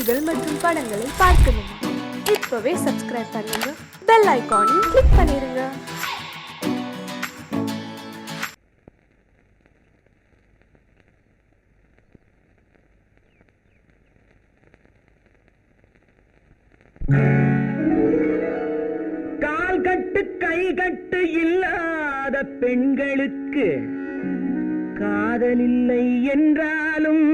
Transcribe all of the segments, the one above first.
செய்திகள் மற்றும் படங்களை பார்க்கணுமா? இப்பவே சப்ஸ்கிரைப் பண்ணுங்க, பெல் ஐகானையும் கிளிக் பண்ணிருங்க. கால் கட்டு கை கட்டு இல்லாத பெண்களுக்கு காதல் இல்லை என்றாலும்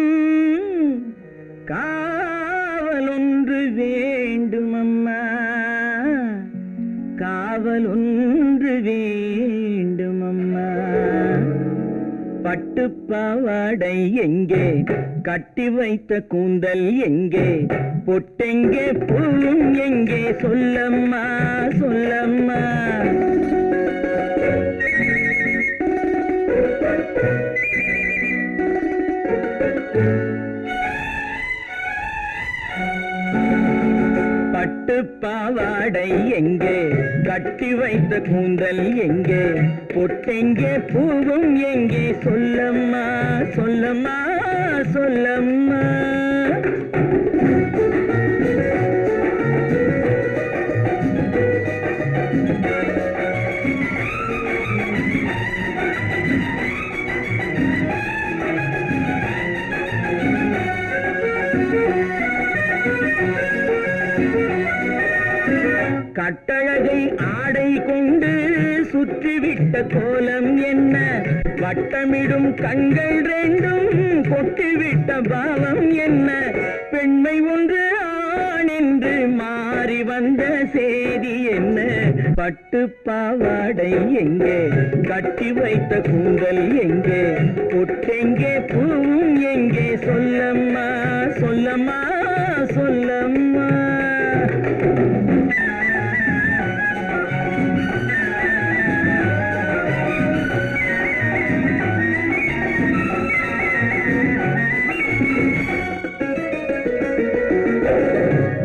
காவல் ஒன்று வேண்டும் அம்மா, காவல் ஒன்று வேண்டும் அம்மா. பட்டு பாவாடை எங்கே, கட்டி வைத்த கூந்தல் எங்கே, பொட்டெங்கே பூவும் எங்கே, சொல்லம்மா சொல்லம்மா. பட்டு பாவாடை எங்கே, கட்டி வைத்த கூந்தல் எங்கே, பொட்டெங்கே பூவும் எங்கே, சொல்லம்மா சொல்லம்மா சொல்லம்மா. கட்டழகை ஆடை கொண்டு சுற்றிவிட்ட கோலம் என்ன, வட்டமிடும் கண்கள் ரெண்டும் கொட்டிவிட்ட பாவம் என்ன, பெண்மை ஒன்று ஆண் என்று மாறி வந்த செய்தி என்ன. பட்டு பாவாடை எங்கே, கட்டி வைத்த கூந்தல் எங்கே, பொட்டெங்கே பூவும் எங்கே, சொல்லம்மா சொல்லம்மா சொல்லம்மா.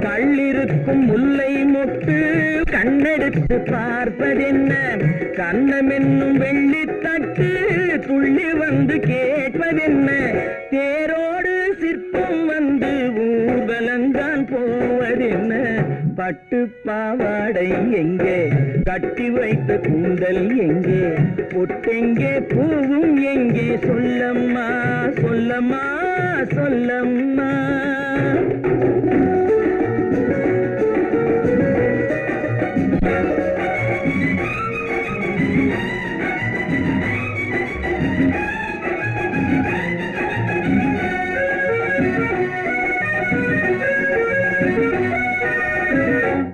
கள்ளிருக்கும் முல்லை மொட்டு கண்ணெடுத்து பார்ப்பதென்ன, கண்ணம் என்னும் வெள்ளித்தட்டு துள்ளி வந்து கேட்பதென்ன, தேரோடு சிற்பம் வந்து ஊர்வலந்தான் போவதென்ன. பட்டு பாவாடை எங்கே, கட்டி வைத்த கூந்தல் எங்கே, பொட்டெங்கே பூவும் எங்கே, சொல்லம்மா சொல்லம்மா சொல்லம்மா.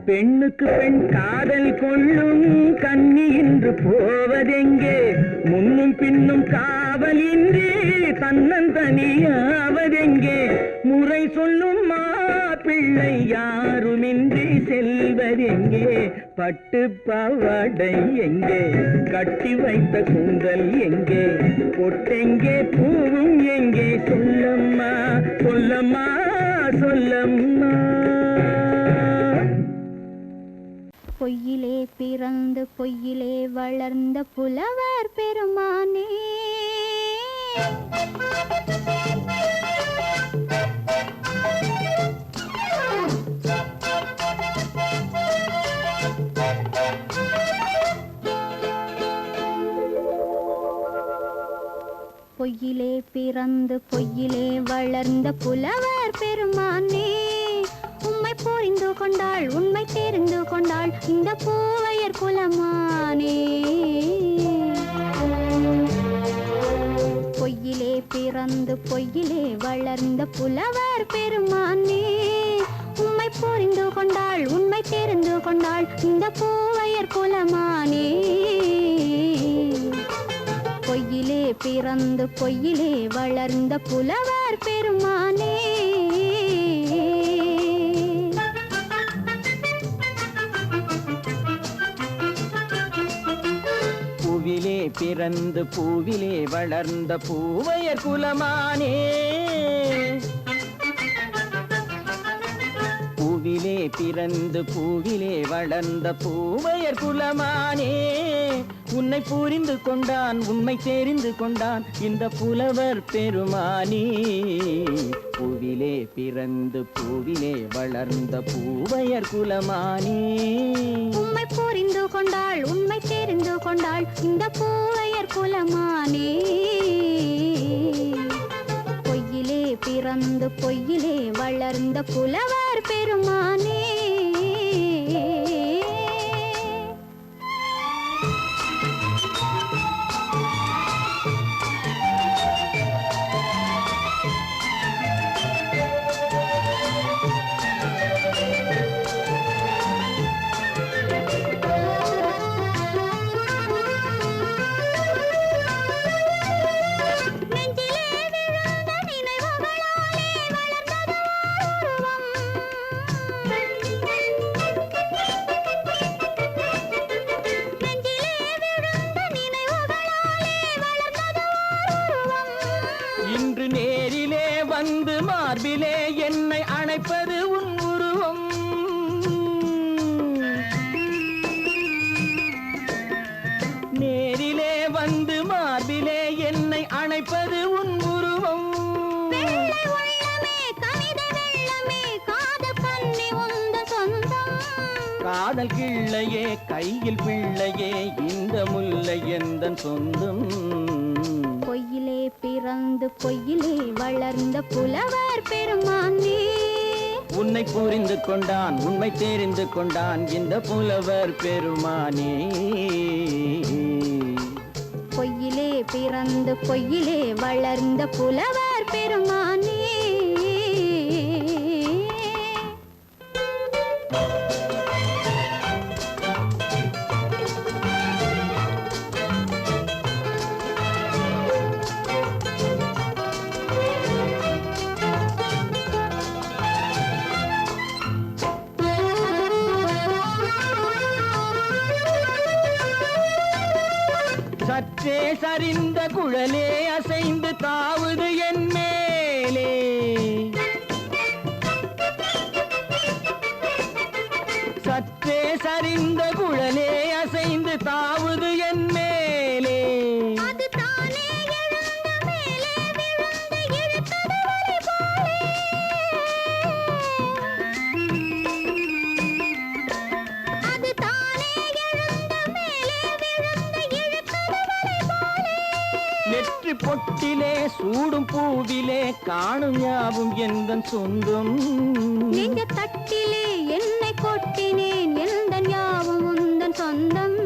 பெண்ணுக்கு பெண் காதல் கொள்ளும் கன்னி இன்று போவதெங்கே, முன்னும் பின்னும் காவலின்றி தன்னந்தனியாவதெங்கே, முறை சொல்லும் மாப்பிள்ளை யாருமின்றி செல்வதெங்கே. பட்டு பாவாடை எங்கே, கட்டி வைத்த கூந்தல் எங்கே, பொட்டெங்கே பூவும் எங்கே, சொல்லம்மா சொல்லம்மா சொல்லம்மா. பொய்யிலே பிறந்து பொய்யிலே வளர்ந்த புலவர் பெருமானே, பொய்யிலே பிறந்து பொய்யிலே வளர்ந்த புலவர் பெருமானே, உம்மை புரிந்து கொண்டாள் உண்மை தெரிந்து கொண்டாள் இந்த பூவையர் குலமானே. பொய்யிலே பிறந்து பொய்யிலே வளர்ந்த புலவர் பெருமானே, உம்மை புரிந்து கொண்டாள் உண்மை தெரிந்து கொண்டாள் இந்த பூவையர் குலமானே. பொய்யிலே பிறந்து பொய்யிலே வளர்ந்த புலவர் பெருமானே. பூவிலே பிறந்து பூவிலே வளர்ந்த பூவையர் குலமானே, பூவிலே பிறந்து பூவிலே வளர்ந்த பூவையர் குலமானே, உன்னை புரிந்து கொண்டான் உண்மை தெரிந்து கொண்டான் இந்த புலவர் பெருமானே. பூவிலே பிறந்து பூவிலே வளர்ந்த பூவையர் குலமானே. உண்மை புரிந்து கொண்டாள் உண்மை தெரிந்து கொண்டாள் இந்த பூவையர் குலமானே. பொய்யிலே பிறந்து பொய்யிலே வளர்ந்த புலவர் பெருமானே. இன்று நேரிலே வந்து மார்பிலே என்னை அணைப்பது உன் உருவம். நேரிலே வந்து மார்பிலே என்னை அணைப்பது உன் உருவம். காதல் கிள்ளையே கையில் பிள்ளையே இந்த முல்லை எந்தன் சொந்தம். பொய்யிலே பிறந்து பொய்யிலே வளர்ந்த புலவர் பெருமானே. உன்னை புரிந்து கொண்டான் உண்மை தெரிந்து கொண்டான் இந்த புலவர் பெருமானே. பொய்யிலே பிறந்து பொய்யிலே வளர்ந்த புலவர் பெருமானே. சற்றே சரிந்த குழலே அசைந்து தாவுது என் மேலே. சற்றே சரிந்த குழலே அசைந்து தாவுது என் மேலே. நெற்றி பொட்டிலே சூடும் பூவிலே காணும் யாவும் எந்தன் சொந்தம். நெஞ்ச தட்டிலே என்னை கொட்டினேன் எந்தன் யாவும் உந்தன் சொந்தம்.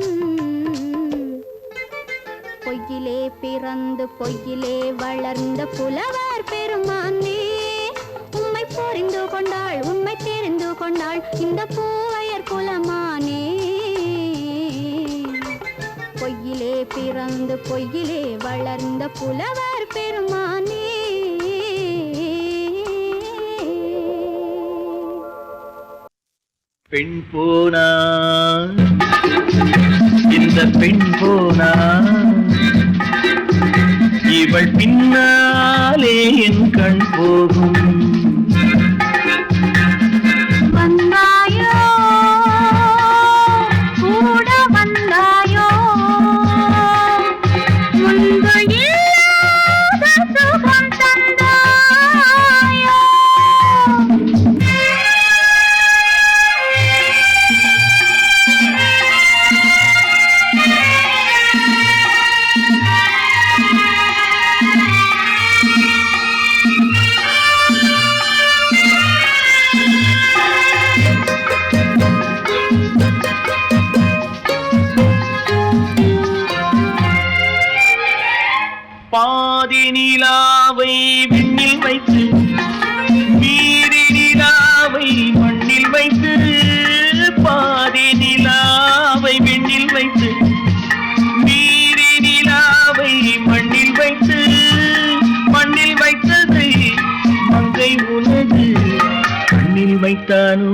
பொய்யிலே பிறந்து பொய்யிலே வளர்ந்த புலவர் பெருமானே. உண்மை புரிந்து கொண்டாள் உண்மை தெரிந்து கொண்டாள் இந்த பூவையர் குலமானே. பொய்யிலே பிறந்து பொய்யிலே வளர்ந்த புலவர் பெருமானே. பெண் போனா இந்த பெண் போனா இவள் பின்னாலே என் கண் போகும். வந்தாயோ கூட வந்தாயோ முன்பு இல்லாத சுகம் தந்தாயோ. பாதி நிலாவை விண்ணில் வைத்து மீறி நிலாவை மண்ணில் வைத்து. பாதி நிலாவை விண்ணில் வைத்து மீறி நிலாவை மண்ணில் வைத்து. மண்ணில் வைத்ததை மங்கை உனது கண்ணில் வைத்தானோ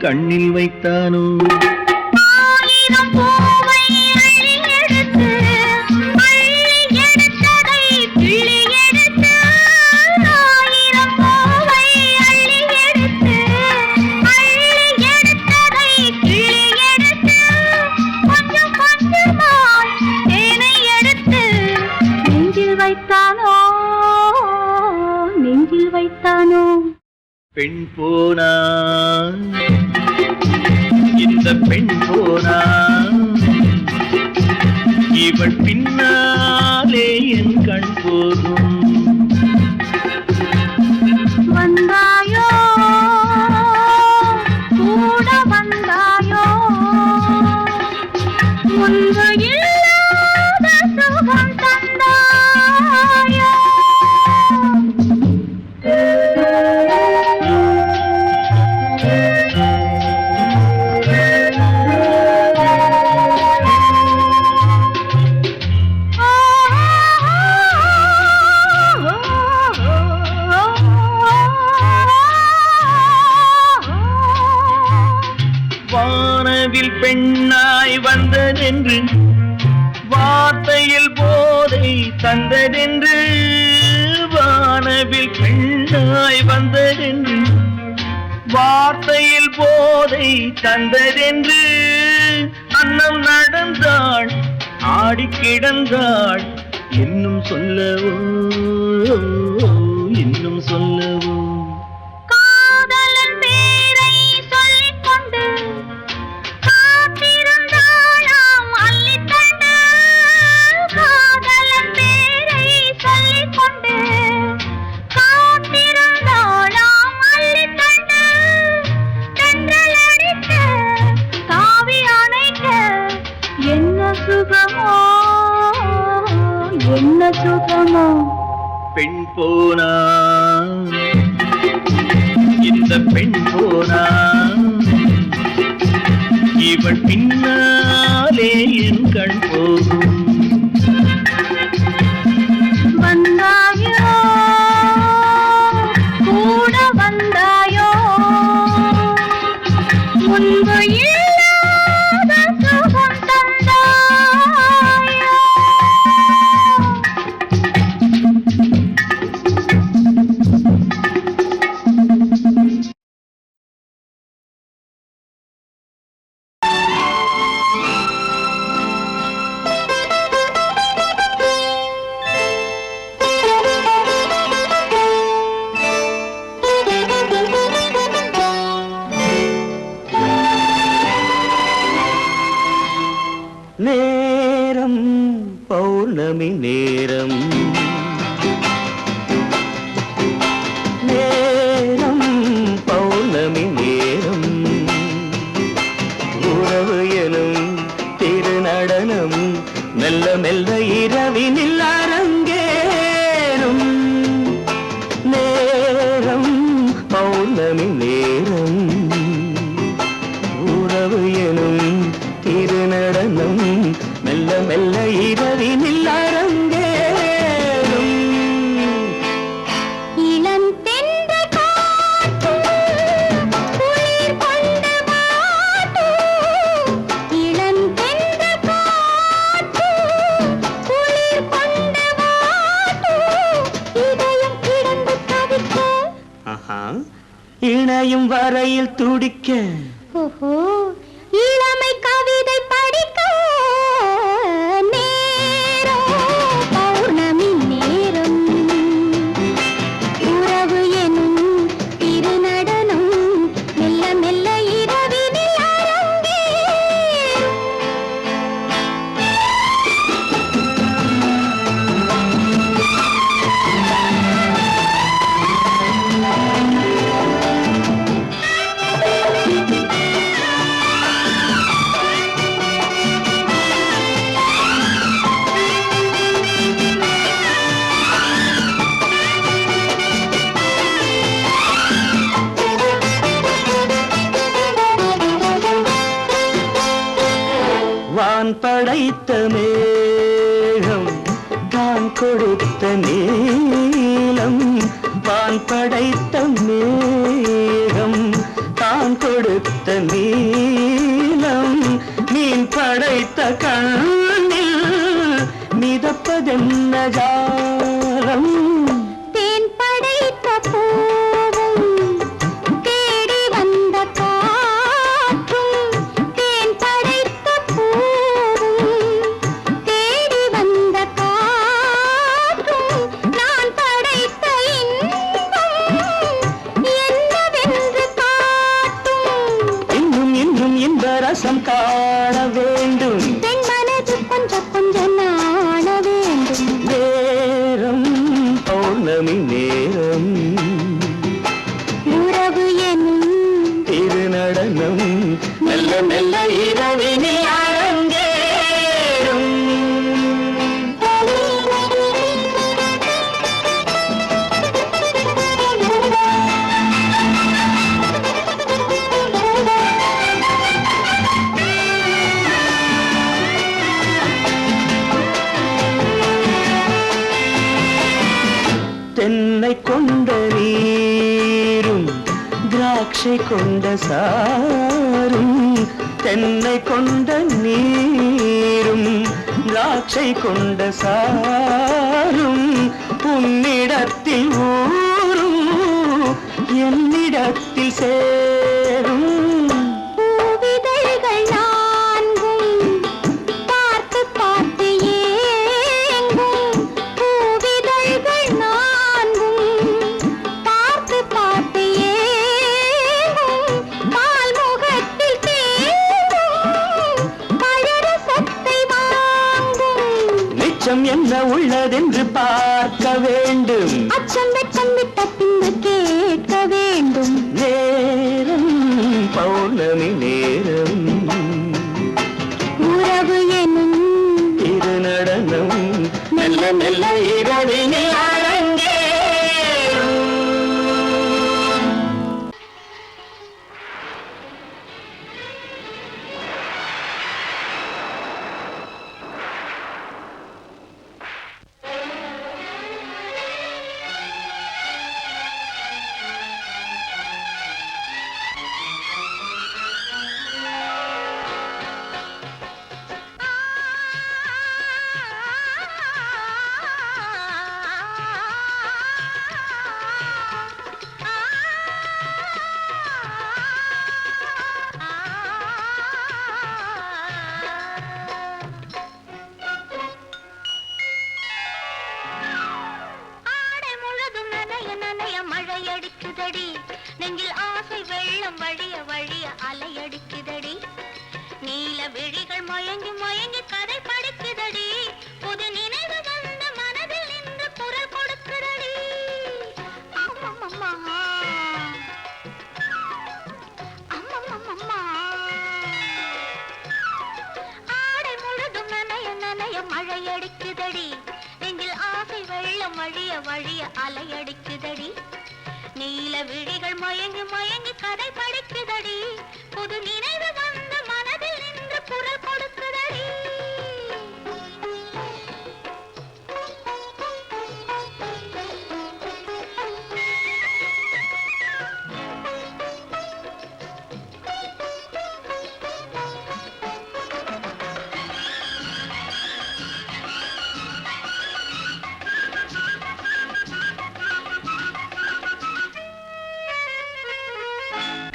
கண்ணில் வைத்தானோ. கொஞ்சம் பெண் போனா இந்த பெண் போனா இவள் பின்னாலே என் கண் போகும். வந்தாயோ கூட வந்தாயோ முன்பு இல்லாத சுகம் தந்தாயோ. வானவில் பெண்ணாய் வந்ததென்று வார்த்தையில் போதை தந்ததென்று. வானவில் பெண்ணாய் வந்ததென்று வார்த்தையில் போதை தந்ததென்று. அன்னம் நடந்தாள் ஆடி கிடந்தாள் இன்னும் சொல்லவோ இன்னும் சொல்லவோ. காதலன் பேரை சொல்லிக் கொண்டு காத்திருந்தாளாம் அள்ளித்தண்டு. காதலன் பேரை சொல்லிக் கொண்டு காத்திருந்தாளாம் அள்ளித்தண்டு. தென்றல் அடிக்க தாவி அணைக்க என்ன சுகமோ என்ன சுகமோ. பெண் போனா இந்த பெண் போனா இவள் பின்னாலே என் கண் போகும். வந்தாயோ கூட வந்தாயோ முன்பு இல்லாத சுகம் தந்தாயோ. நேரம் பௌர்ணமி நேரம் நேரம் பௌர்ணமி நேரம் உறவு எனும் திருநடனம் மெல்ல மெல்ல இரவினில் அரங்கேறும். நேரம் பௌர்ணமி நேரம் உறவு எனும் திருநடனம் மெல்ல மெல்ல இரவினில் அரங்கேறும். இளம் தென்றல் காற்றும் குளிர் கொண்டு வாட்டும். இளம் தென்றல் காற்றும் குளிர் கொண்டு வாட்டும். இதயம் கிடந்து தவிக்க இணையும் வரையில் துடிக்க. ஓஹோ இளமை கவிதை படிக்க நேரம் பௌர்ணமி நேரம் உறவு எனும் திருநடனம் மெல்ல மெல்ல இரவினில் அரங்கேறும். வான் படைத்த மேகம் தான் கொடுத்த நீலம். வான் படைத்த மேகம் தான் கொடுத்த நீலம். மீன் படைத்த கண்ணில் மிதப்பதென்ன ஜாலம். தேன் படைத்த பூவும் தேடி வந்த காற்றும். தேன் படைத்த பூவும் தேடி வந்த காற்றும். நான் படைத்த இன்பம் என்ன நேசம் காண வேண்டும். பெண் மனது கொஞ்சம் கொஞ்சம் நாண வேண்டும். நேரம் பௌர்ணமி நேரம், உறவு எனும் திருநடனம் மெல்ல மெல்ல இரவினில் அரங்கேறும். தென்னை கொண்ட நீரும் திராட்சை கொண்ட சாரும், தென்னை கொண்ட நீரும் திராட்சை கொண்ட சாரும், உன்னிடத்தில் ஊரும் என்னிடத்தில் சேரும். பூவிதழ்கள் நான்கும் பார்த்து பார்த்து ஏங்கும். பூவிதழ்கள் நான்கும் பார்த்து பார்த்து ஏங்கும். பால்முகத்தில் தேங்கும் பழரசத்தை வாங்கும். நிச்சம் என்ன உள்ளதென்று பார்க்க வேண்டும். அச்சம் வெச்சம் விட்ட பின்பு கேட்க வேண்டும். நேரம் பௌர்ணமி நேரம், உறவு எனும் திருநடனம் மெல்ல மெல்ல இரவினில் அரங்கேறும். ஆடை முழுதும் நனைய நனைய மழையடிக்குதடி. நெஞ்சில் ஆசை வெள்ளம் வழிய வழிய அலையடிக்குதடி. நீல விழிகள் மயங்கி மயங்கி கதை படிக்குதடி. புது நினைவு வந்த மனதில் நின்று குரல் கொடுக்குதடி. அம்மம்மம்மா, அம்மம்மம்மா. ஆடை முழுதும் நனைய நனைய மழையடிக்குதடி. நெஞ்சில் ஆசை வெள்ளம் வழிய வழிய அலையடிக்குதடி. நீல விழிகள் மயங்கி மயங்கி கதை படிக்குதடி. புது நினைவு வந்த மனதில் நின்று குரல் கொடுக்குதடி.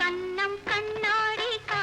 கண்ணம் கண்ணாடி கா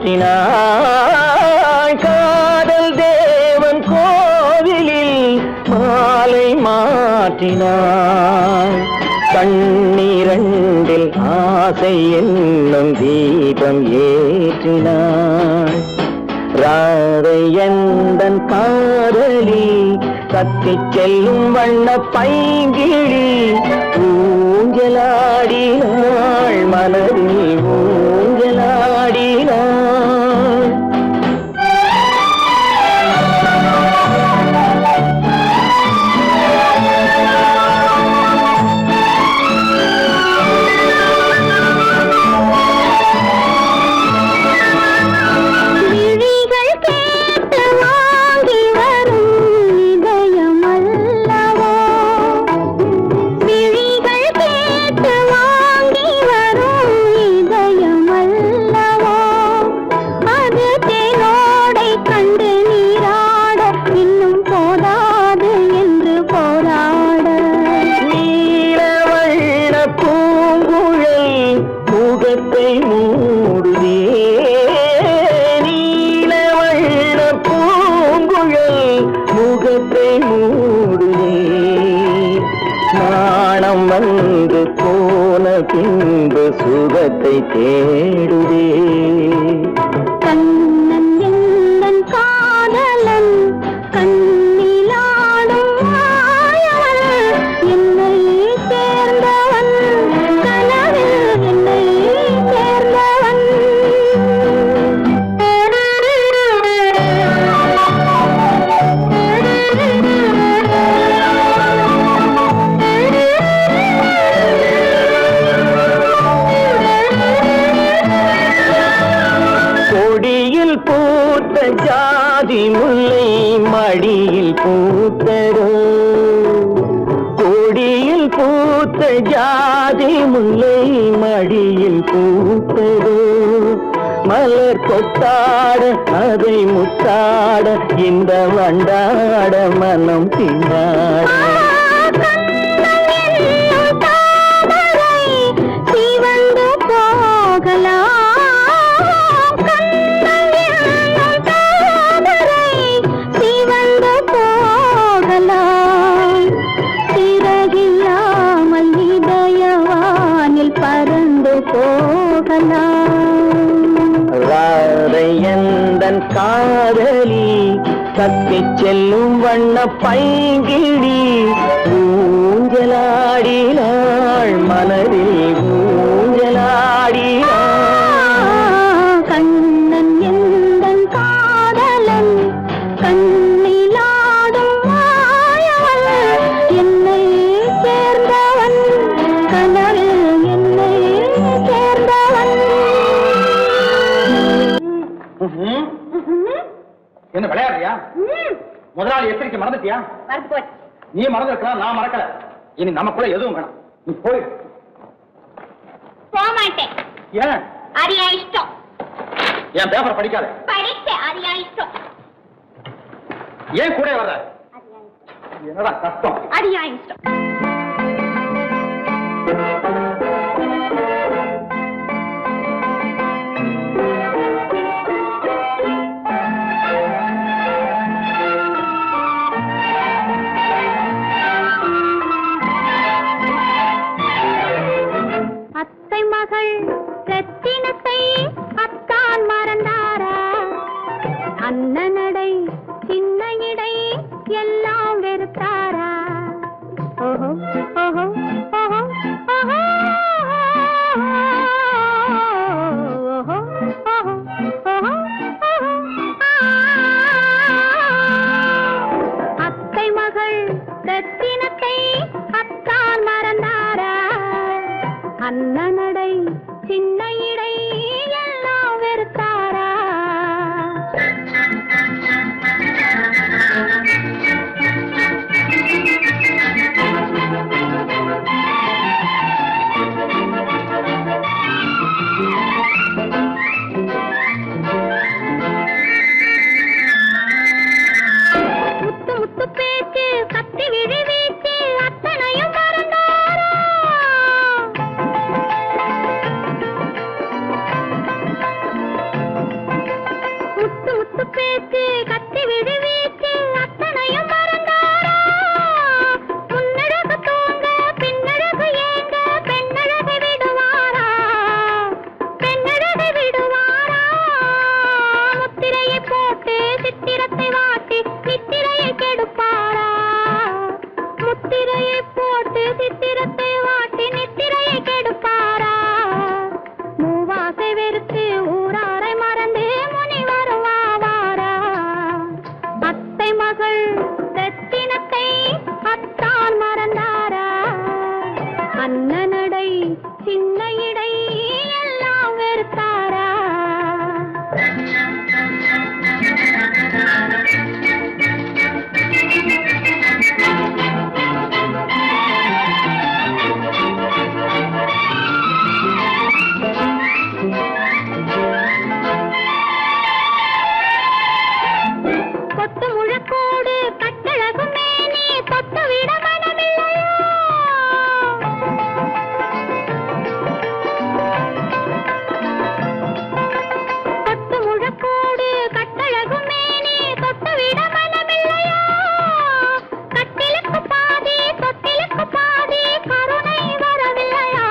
மாற்றினாள் காதல் தேவன் கோவிலில் மாலை மாற்றினாள் கண்ணீரண்டில் ஆசை என்னும் தீபம் ஏற்றினாள் ராதை எந்தன் காதலி கத்திச் செல்லும் வண்ண பைங்கிழி ஊஞ்சலாடினாள் மனதில் ஊஞ்சலாடினாள் வந்து போன பின்பு சுகத்தை தேடுதே கண்ணன் எந்தன் காதலன் கண்ணிலாடும் மாயவன் என்னை சேர்ந்தவன் கனவில் என்னை சேர்ந்தவன் பூத்த ஜாதி முல்லை மடியில் பூத்தரோ கொடியில் பூத்த ஜாதி முல்லை மடியில் பூத்தரோ மலர் கொத்தாட அதை முத்தாட இந்த வண்டாட மனம் திண்டாட ராதையந்தன் காதலி தப்பிச் செல்லும் வண்ண பைங்கிழி ஊஞ்சலாடினாள் மனதில் ஊஞ்சலாடினாள் கண்ணன் எந்தன் காதலன் கண்ணிலாடும் மாயவன் என்னை சேர்ந்தவன் கனவில் என்னை சேர்ந்தவன். என்ன விளையாடுறியா? முதலாளி எச்சரிக்கை மறந்துட்டியா? நீ மறந்துருக்கலாம், நான் மறக்கல. இனி நமக்குள்ள எதுவும் வேணாம், நீ போய். போக மாட்டேன். ஏன்? அது என் இஷ்டம். என் பேப்பர் படிக்காத. படித்தேன், அது என் இஷ்டம். ஏன் கூட வர்ற? என்னடா கஷ்டம்? அது என் இஷ்டம். ரத்தினத்தை அத்தான் மறந்தாரா? அண்ணனடை சின்ன இடை எல்லாம் வெறுத்தாரா? ஓஹோ ஓஹோ ஓஹோ ஓஹோ ஓஹோ ஓஹோ அத்தை மகள் ரத்தினத்தை அத்தான் மறந்தாரா? அண்ணனடை சின்ன இடை எல்லாம் வெறுத்தாரா? முத்து முத்து பேச்சு கத்தி விழி வீச்சு அத்தனையும் மறந்தாரா? நடை சின்ன இடை எல்லாம் வெறுத்தாரா கொத்து முழக்கோடு கட்டழகும் மேனி தொட்டு விட மனமில்லையோ கொத்து முழக்கோடு கட்டழகும் மேனி தொட்டு விட மனமில்லையோ கட்டிலுக்கு பாதி தொட்டிலுக்கு பாதி கருணை வரவில்லையா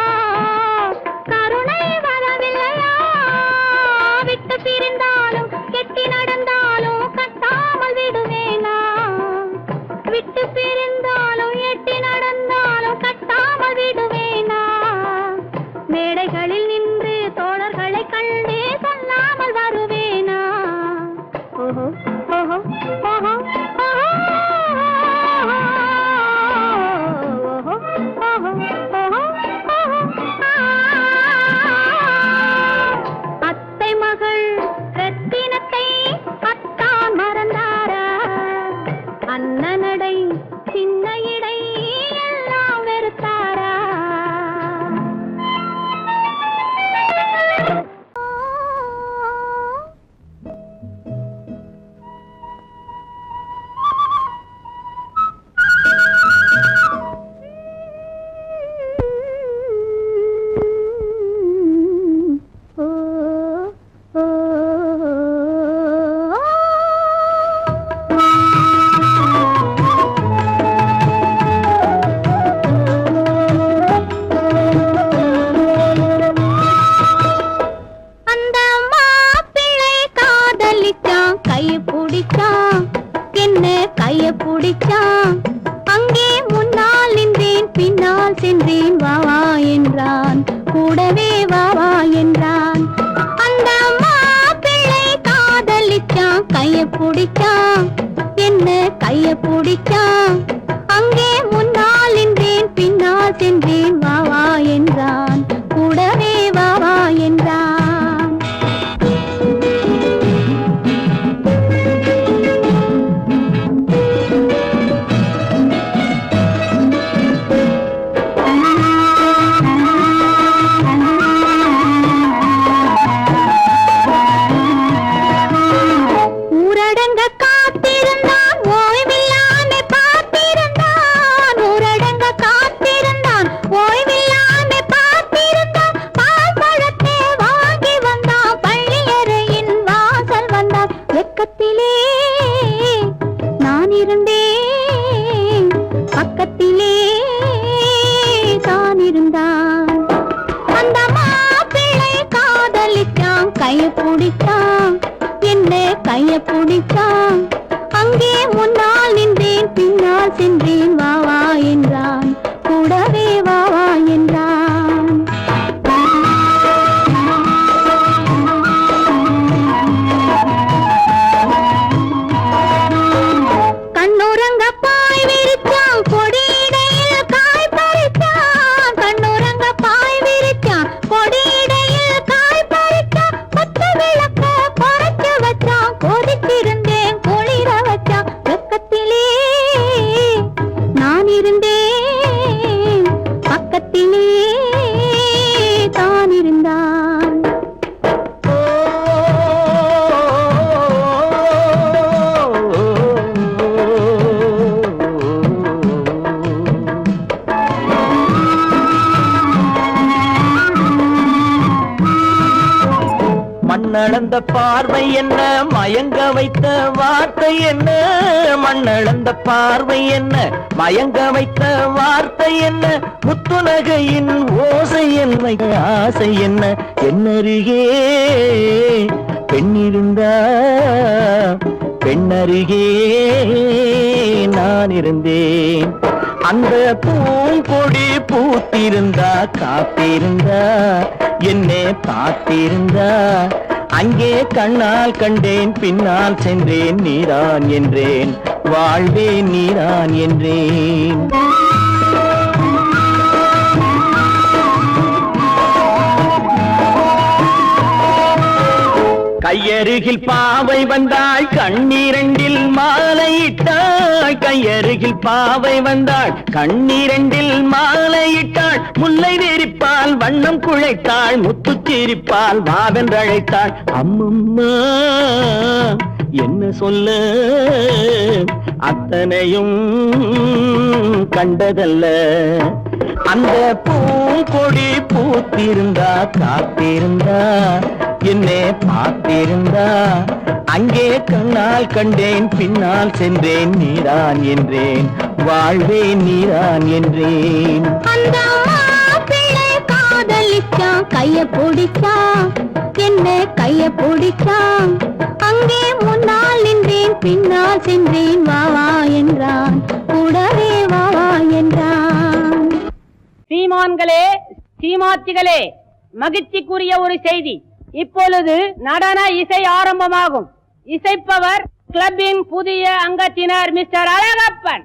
கருணை வரவில்லையா விட்டு பிரிந்தாலும் கெட்டி நடந்தாலும் கட்டாமல் விடுவேனா விட்டு பிரிந்தாலும் எட்டி நடந்தாலும் கட்டாமல் விடுவேனா மேடைகளில் நின்று தோழர்களை கண்டு சொல்லாமல் வருவேனா ஓஹோ ஓஹோ ஓஹோ அத்தை மகள் ரத்தினத்தை அத்தான் மறந்தாரா அண்ணனடை சின்ன இடை எல்லாம் வெறுத்தாரா அந்த மாப்பிள்ளை காதலிச்சான் கைய பிடிச்சான் என்ன கைய பிடிச்சான் அங்கே முன்னால் நின்றேன் பின்னால் சென்றேன் வா வா என்றான் கூடவே வா வா என்றான் அந்த மாப்பிள்ளை காதலிச்சான் கைய பிடிச்சான் என்ன கைய பிடிச்சான் அங்கே முன்னால் நின்றேன் பின்னால் சென்றேன் வா வா என்றான் கூடவே வா வா என்றான் ஊரடங்க காத்திருந்தான் ஓய்வில்லாமே பார்த்திருந்தான் ஊரடங்க காத்திருந்தான் ஓய்வில்லாமே பார்த்திருந்தான் பால் பழத்தை வாங்கி வந்தான் பள்ளியறையின் வாசல் வந்தான் வெக்கத்திலே நான் இருந்தேன் பக்கத்திலே தான் இருந்தான் அந்த மாப்பிள்ளை காதலிச்சான் கைய பிடிச்சான் என்ன கைய பிடிச்சான் அங்கே முன்னால் நின்றேன் பின்னால் சென்றேன் வா வா என்றான் கூடவே வா வா என்றான் கண்ணுறங்க பாய் விரிச்சான் கொடியிடையில் காய் பறிச்சான் கண்ணுறங்க பாய் விரிச்சான் கொடியிடையில் காய் பறிச்சான் கொத்து விளக்க குறைச்சு வச்சான் கொதித்திருந்தேன் குளிர வச்சான் வெக்கத்திலே நான் இருந்தேன் பக்கத்திலே தான் இருந்தான் மண்ணளந்த பார்வை என்ன மயங்க வைத்த வார்த்தை என்ன மண்ணளந்த பார்வை என்ன மயங்க வைத்த வார்த்தை என்ன முத்துநகையின் ஓசை என்ன ஆசை என்ன என்னருகே பெண்ணிருந்தா பெண்ணருகே நான் இருந்தேன் அந்த பூங்கொடி பூத்திருந்தா காத்திருந்தா என்னை பார்த்திருந்தா அங்கே கண்ணால் கண்டேன் பின்னால் சென்றேன் நீதான் என்றேன் வாழ்வேன் நீதான் என்றேன் கையருகில் பாவை வந்தாள் கண்ணீரண்டில் மாலையிட்டாள் கையருகில் பாவை வந்தாள் கண்ணீரண்டில் மாலையிட்டாள் முல்லை நெறிப்பால் வண்ணம் குழைத்தாள் முத்து சிரிப்பால் வாவென்றழைத்தாள் அம்மம்மா என்ன சொல்ல அத்தனையும் கண்டதல்ல அந்த பூங்கொடி பூத்திருந்தா காத்திருந்தா என்னை பார்த்திருந்தா அங்கே கண்ணால் கண்டேன் பின்னால் சென்றேன் நீதான் என்றேன் வாழ்வேன் நீதான் என்றேன் அந்த மாப்பிள்ளை காதலிச்சான் கைய பிடிச்சான் என்ன கைய பிடிச்சான் அங்கே முன்னால் நின்றேன் பின்னால் சென்றேன் வா வா என்றான் கூடவே வா வா என்றான். சீமான்களே சீமாத்திகளே மகிழ்ச்சிக்குரிய ஒரு செய்தி. இப்பொழுது நடன இசை ஆரம்பமாகும். இசைப்பவர் கிளப்பின் புதிய அங்கத்தினர் மிஸ்டர் அழகப்பன்.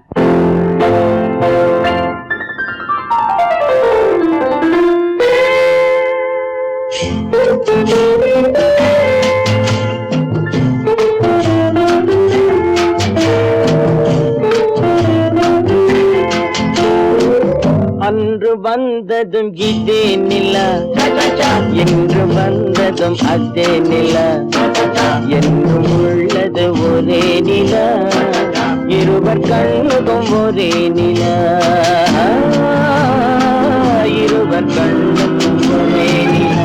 அன்று வந்ததும் இதே நிலா என்று வந்ததும் அதே நிலா என்றும் உள்ளது ஒரே நிலா இருவர் கண்ணுக்கும் ஒரே நிலா இருவர் கண்ணுக்கும் ஒரே நிலா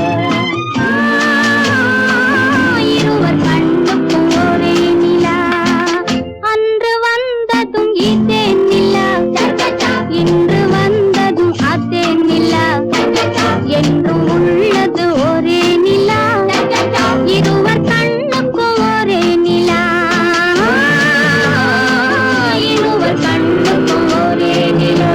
இருவர் கண்ணுக்கும் ஒரே நிலா அன்று வந்ததும் இதே நிலா இன்று வந்ததும் அதே நிலா என்றும் உள்ளது ஒரே நிலா இருவர் கண்ணுக்கும் ஒரே நிலா இருவர் கண்ணுக்கும் ஒரே நிலா.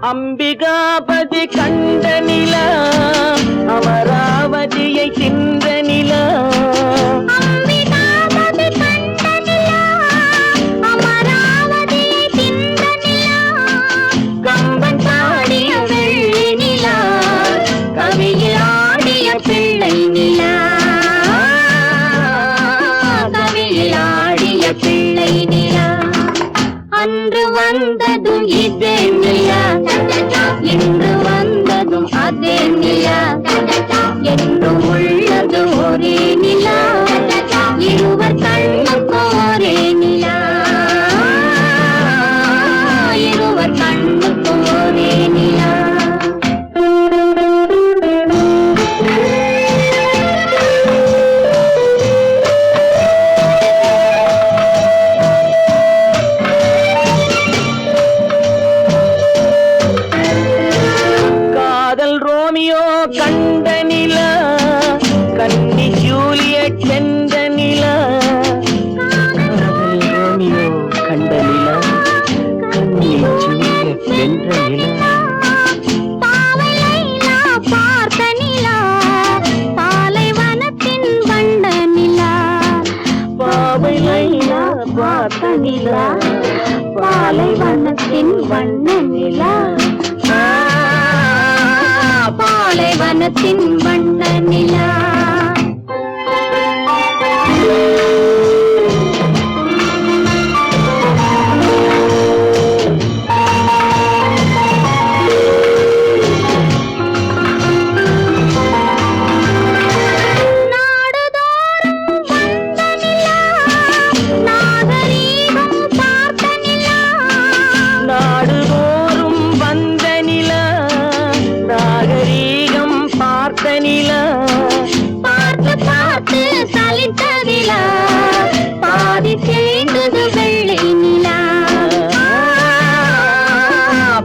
அம்பிகாபதி கண்ட நிலா அமராவதியை தின்ற நிலா அம்பிகாபதி கண்ட நிலா அமராவதியை தின்ற நிலா கம்பன் பாடிய வெள்ளி நிலா கவியில் ஆடிய பிள்ளை நிலா கவியில் ஆடிய பிள்ளை நிலா அன்று வந்ததும் இதே நிலா இன்று வந்ததும் அதே நிலா என்றும் உள்ளது ஒரே நிலா இருவர் கண்ணுக்கும் ஒரே நிலா இருவர் கண்ணுக்கும் ஒரே நிலா. காதல் ரோமியோ கண்ட நிலா கன்னி ஜூலியட் வென்ற நிலா காதல் ரோமியோ கண்ட நிலா கன்னி ஜூலியட் வென்ற நிலா பாவை லைலா பார்த்த நிலா பாலைவனத்தின் வண்ண நிலா பாவை லைலா பார்த்த நிலா பாலைவனத்தின் வண்ண நிலா பாலைவனத்தின் வண்ண நிலா. நாடுதோறும் வந்த நிலா நாகரீகம் பார்த்த நிலா பார்த்து பார்த்து சலித்ததிலா பாதி தேய்ந்தது வெள்ளை நிலா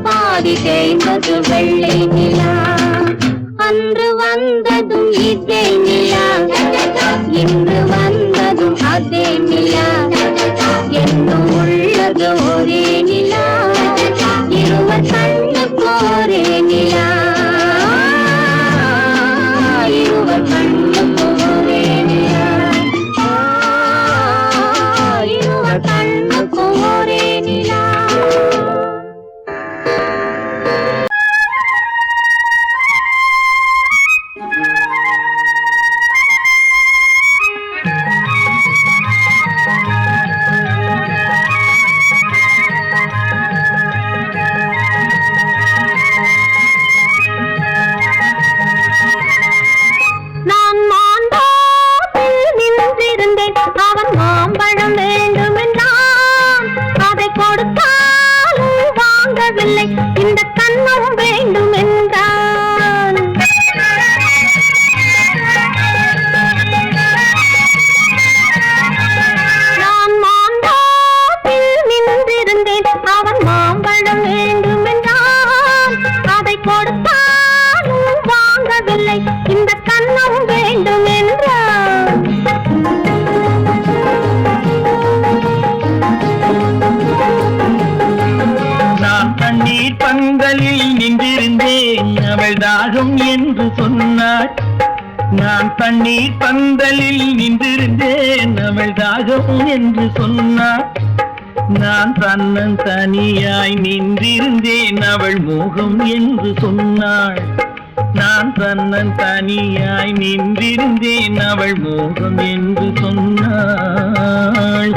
பாதி தேய்ந்தது வெள்ளை நிலா அன்று வந்ததும் இதே நிலா இன்று வந்ததும் அதே நிலா என்றும் உள்ளது ஒரே நிலா இருவர் கண்ணுக்கு ஒரே நிலா இருவர் கண்ணுக்கு ஒரே நிலா. என்று சொன்னாள். நான் தண்ணீர் பந்தலில் நின்றிருந்தேன் அவள் தாகம் என்று சொன்னாள். நான் தன்னன் தனியாய் நின்றிருந்தேன் அவள் மோகம் என்று சொன்னாள். நான் தன்னன் தனியாய் நின்றிருந்தேன் அவள் மோகம் என்று சொன்னாள்.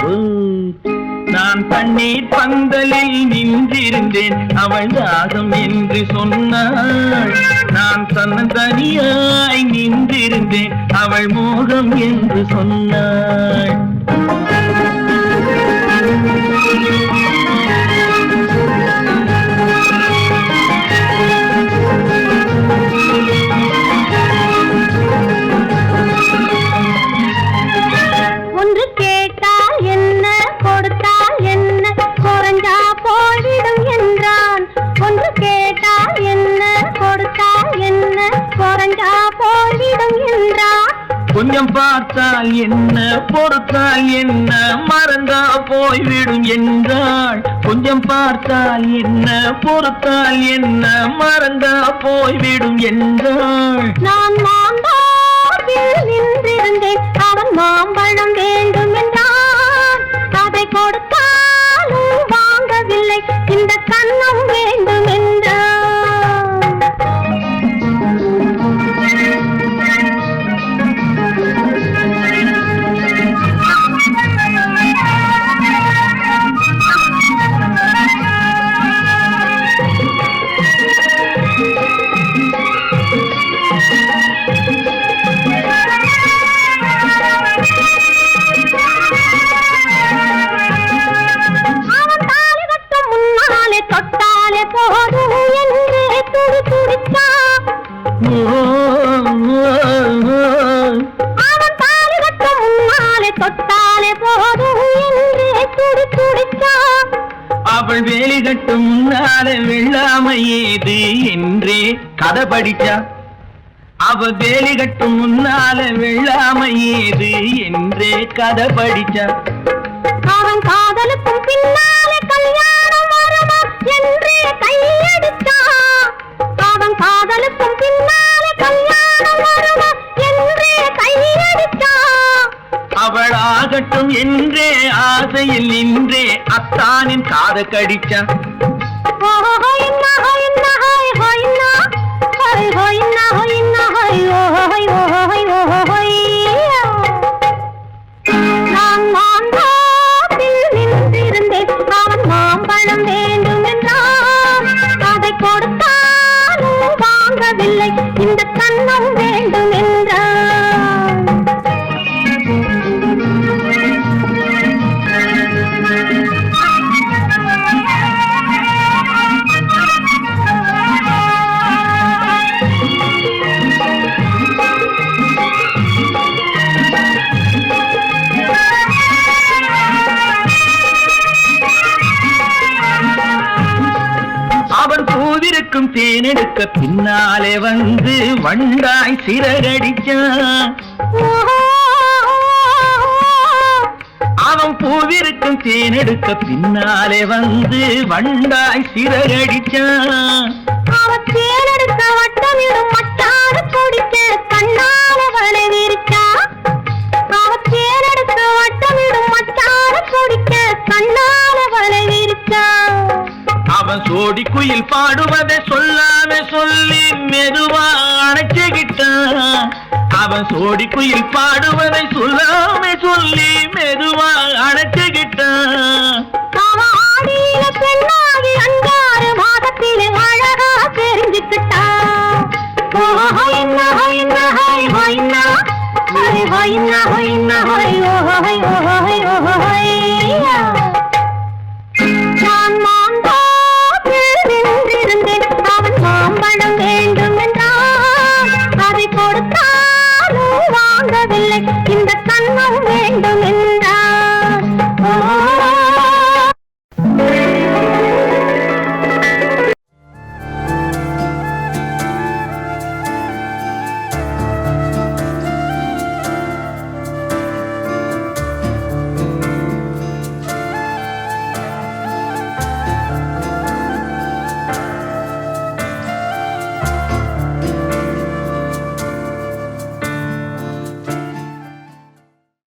நான் தண்ணீர் பந்தலில் நின்றிருந்தேன் அவள் தாகம் என்று சொன்னாள். நான் தன்னன் தனியாய் நின்றிருந்தேன் அவள் மோகம் என்று சொன்னாள். ஒன்று கேட்டால் என்ன கொடுத்தால் என்ன குறைஞ்சா போய்விடும் என்றான். ஒன்று கேட்டால் என்ன கொடுத்தால் என்ன குறைஞ்சா போய்விடும் என்றான். கொஞ்சம் பார்த்தால் என்ன பொறுத்தால் என்ன மறந்தா போய்விடும் என்றாள். கொஞ்சம் பார்த்தால் என்ன பொறுத்தால் என்ன மறந்தா போய்விடும் என்றாள். நான் மாம்பழத்தில் நின்றிருந்தேன் அவன் மாம்பழம் வேண்டும் என்றான். அதை கொடுத்தாலும் வாங்கவில்லை இந்த கண்ணம் வேண்டும் என்றான். தொட்டாலே போதும் என்று துடி துடித்தான். அவன் தாலி கட்ட முன்னாலே தொட்டாலே போதும் என்று துடி துடித்தான். அவள் வேலி கட்டும் முன்னாலே வெள்ளாமை ஏது என்றே கதை படிச்சா. அவள் வேலி கட்டும் முன்னாலே வெள்ளாமை ஏது என்றே கதை படிச்சா. அவன் காதலுக்கும் பின்னாலே கல்யாணம் வருமா என்றே கையடித்தான். அவன் காதலுக்கும் பின்னாலே கல்யாணம் வருமா என்றே கையடித்தான். அவள் ஆகட்டும் என்றே ஆசையில் நின்றே அத்தானின் காத கடிச்சா. நான் மாம்பழத்தில் நின்றிருந்தேன் அவன் மாம்பழம் வேண்டும் என்றான். அதை கொடுத்தாலும் வாங்கவில்லை இந்த கண்ணம் வேண்டும் என்றான். அவன் பூவிருக்கும் தேனெடுக்க பின்னாலே வந்து வண்டாய் சிறகடிச்சான். அவன் பூவிருக்கும் தேனெடுக்க பின்னாலே வந்து வண்டாய் சிறகடிச்சான். அவன் தேனெடுக்க வட்டமிடும் மட்டாறு குடிக்க கண்ணால வலை விரிச்சான். அவன் தேனெடுக்க வட்டமிடும் மட்டாறு குடிக்க கண்ணால வலை விரிச்சான். அவன் சோடி குயில் பாடுவதை சொல்லாம சொல்லி மெதுவா அணைச்சுக்கிட்டான். அவன் சோடி குயில் பாடுவதை சொல்லாம சொல்லி மெதுவா அணைச்சுக்கிட்டான். அவன் ஆடியில பெண்ணாகி 5-6 மாதத்திலே அழகா தெரிஞ்சுக்கிட்டான். ஹொய்னா ஹொய்னா ஹொய் ஹொய்னா ஹொய் ஹொய்னா ஹொய்னா ஹொய் ஓஹோய் ஓஹோய் ஓஹோய்.